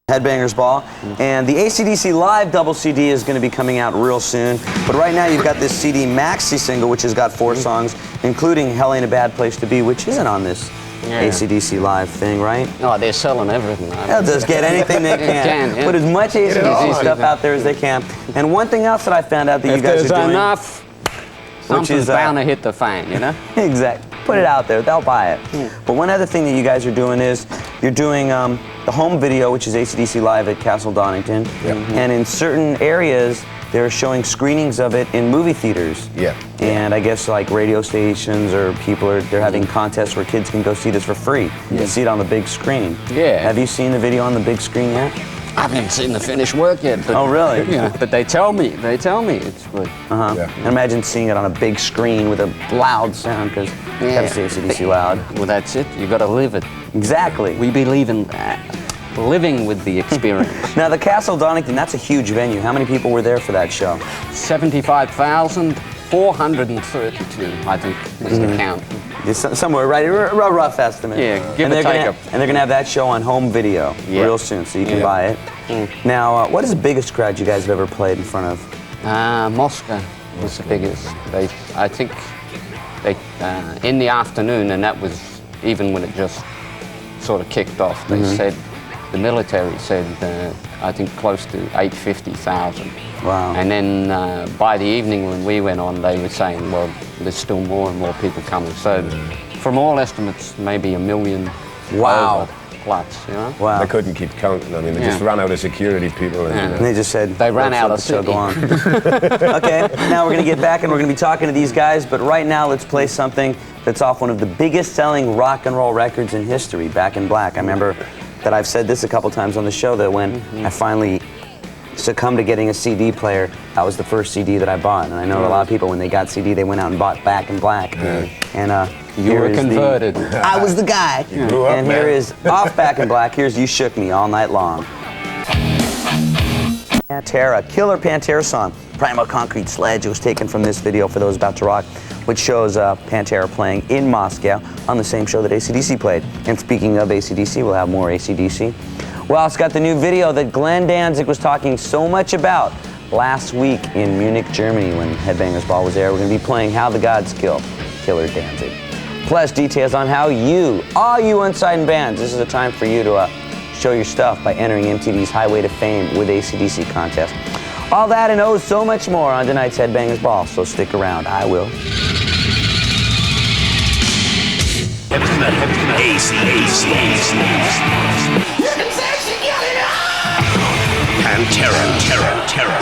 Headbangers Ball, and the AC/DC Live double CD is going to be coming out real soon. But right now you've got this CD maxi single, which has got 4 songs, including Hell Ain't a Bad Place to Be, which isn't on this AC/DC Live thing, right? No, they're selling everything. They'll just get anything they can. Put as much AC/DC stuff out there as they can. And one thing else that I found out that you guys are doing, enough, something's bound to hit the fan, you know? Exactly. Put it out there, they'll buy it. But one other thing that you guys are doing is you're doing the home video, which is AC/DC Live at Castle Donington, and in certain areas they're showing screenings of it in movie theaters. And I guess like radio stations or people they're having contests where kids can go see this for free. You can see it on the big screen. Have you seen the video on the big screen yet? I haven't seen the finished work yet. But, oh, really? Yeah, but they tell me it's good. And imagine seeing it on a big screen with a loud sound, because you have to see AC/DC loud. Well, that's it. You got to live it. Exactly. We believe in living with the experience. Now, the Castle Donington, that's a huge venue. How many people were there for that show? 75,432, I think, is the count. Somewhere, right? A rough estimate. Yeah, give or take. And they're going to have that show on home video real soon, so you can buy it. Now, what is the biggest crowd you guys have ever played in front of? Moscow was the biggest. I think in the afternoon, and that was even when it just sort of kicked off, they said, the military said, I think close to 850,000. Wow. And then by the evening when we went on, they were saying, well, there's still more and more people coming. So from all estimates, maybe 1 million plus, you know? Wow. They couldn't keep counting. I mean, they just ran out of security people. And they just said, they ran out of show go on. Okay, now we're going to get back and we're going to be talking to these guys, but right now let's play something that's off one of the biggest selling rock and roll records in history, Back in Black. I remember that I've said this a couple times on the show, that when I finally succumbed to getting a CD player, that was the first CD that I bought. And I know a lot of people, when they got CD, they went out and bought Back in Black. And you were converted. I was the guy. And here is off Back in Black. Here's You Shook Me All Night Long. Pantera, killer Pantera song. Primal Concrete Sledge. It was taken from this video, For Those About to Rock, which shows Pantera playing in Moscow on the same show that AC/DC played. And speaking of AC/DC, we'll have more AC/DC. Well, it's got the new video that Glenn Danzig was talking so much about last week in Munich, Germany, when Headbangers Ball was there. We're going to be playing How the Gods Kill Killer Danzig. Plus details on how all you unsigned bands, this is a time for you to show your stuff by entering MTV's Highway to Fame with AC/DC contest. All that and oh, so much more on tonight's Headbangers Ball, so stick around. I will. Terror.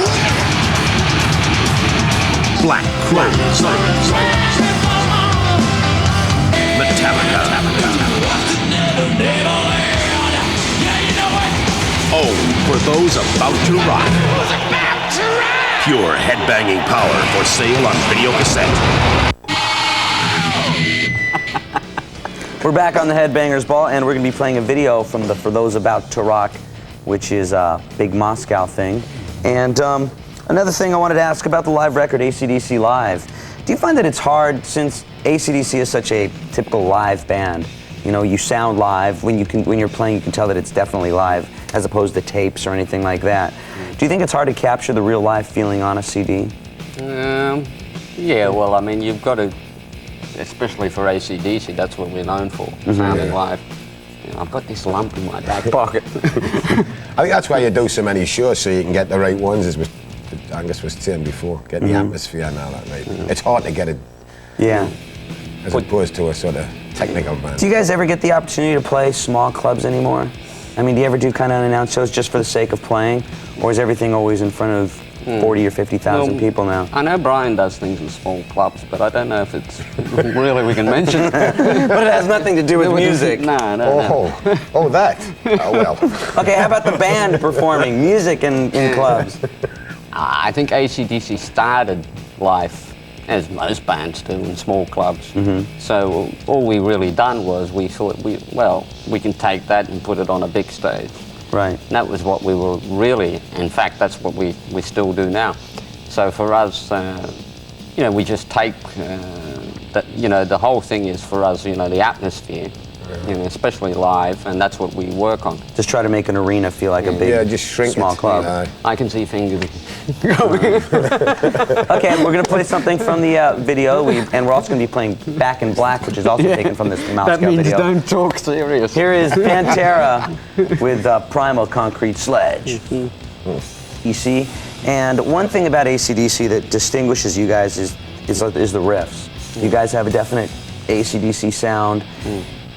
Black Crowes. Metallica. Oh, for those about to rock. Pure headbanging power for sale on video cassette. We're back on the Headbangers Ball, and we're going to be playing a video from the For Those About to Rock, which is a big Moscow thing. And another thing I wanted to ask about the live record, AC/DC Live. Do you find that it's hard, since AC/DC is such a typical live band? You know, you sound live. When you're playing, you can tell that it's definitely live, as opposed to tapes or anything like that. Do you think it's hard to capture the real live feeling on a CD? Yeah, well, I mean, you've got to, especially for AC/DC, that's what we're known for, sounding live. You know, I've got this lump in my back pocket. I think that's why you do so many shows, so you can get the right ones, as Angus was saying before, get the atmosphere and all that, right? It's hard to get it, as opposed to a sort of technical band. Do you guys ever get the opportunity to play small clubs anymore? I mean, do you ever do kind of unannounced shows just for the sake of playing? Or is everything always in front of 40 or 50,000 people now? I know Brian does things in small clubs, but I don't know if it's really we can mention. But it has nothing to do with music. No. Oh, that? Oh, well. Okay, how about the band performing music in clubs? I think AC/DC started life, as most bands do, in small clubs. So all we really done was we thought, we can take that and put it on a big stage. Right. And that was what we were really, in fact, that's what we still do now. So for us, you know, we just take, the whole thing is for us, you know, the atmosphere. you know, especially live, and that's what we work on. Just try to make an arena feel like a big, just shrink small it. club. I can see fingers. Okay, we're going to play something from the video, and we're also going to be playing Back in Black, which is also taken from this Moscow That means video. don't talk serious. Here is Pantera with Primal Concrete Sledge. You see? And one thing about AC/DC that distinguishes you guys is the riffs. You guys have a definite AC/DC sound,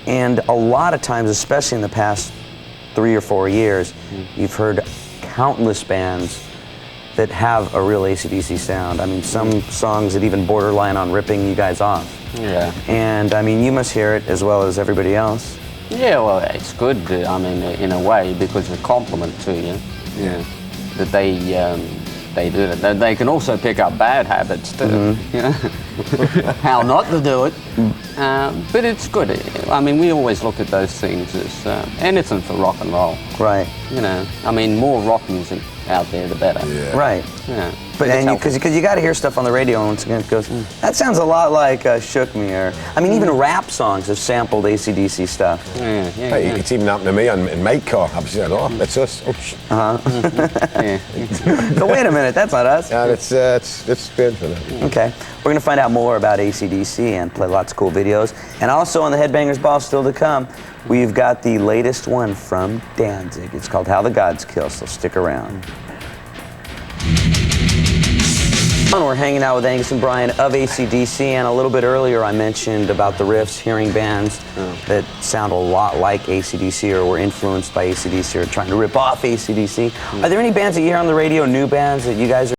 and a lot of times, especially in the past 3 or 4 years, you've heard countless bands that have a real AC/DC sound. I mean, some songs that even borderline on ripping you guys off. Yeah. And I mean, you must hear it as well as everybody else. Yeah, well, it's good, I mean, in a way, because it's a compliment to you. Yeah. That they do it. They can also pick up bad habits too, you know, how not to do it. But it's good. I mean, we always look at those things as anything for rock and roll. Right. You know, I mean, more rock music out there, the better. Yeah. Right. Yeah. But because you got to hear stuff on the radio, and once again it goes, that sounds a lot like Shook Me, or I mean, even rap songs have sampled AC/DC stuff. Hey, it's even happened to me in my car. I was saying, oh, that's us. Oh, Yeah. But wait a minute, that's not us. yeah, it's good for them. Okay, we're gonna find out more about AC/DC and play lots of cool videos. And also on the Headbangers Ball, still to come, we've got the latest one from Danzig. It's called How the Gods Kill, so stick around. We're hanging out with Angus and Brian of AC/DC, and a little bit earlier I mentioned about the riffs, hearing bands that sound a lot like AC/DC or were influenced by AC/DC or trying to rip off AC/DC. Are there any bands that you hear on the radio, new bands that you guys are